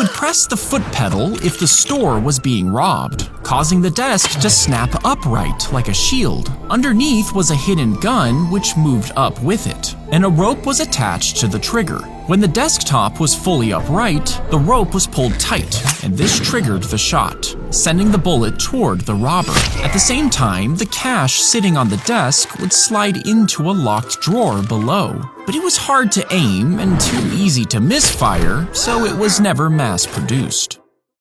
would press the foot pedal if the store was being robbed, causing the desk to snap upright like a shield. Underneath was a hidden gun which moved up with it, and a rope was attached to the trigger. When the desktop was fully upright, the rope was pulled tight, and this triggered the shot, sending the bullet toward the robber. At the same time, the cash sitting on the desk would slide into a locked drawer below. But it was hard to aim and too easy to misfire, so it was never mass-produced.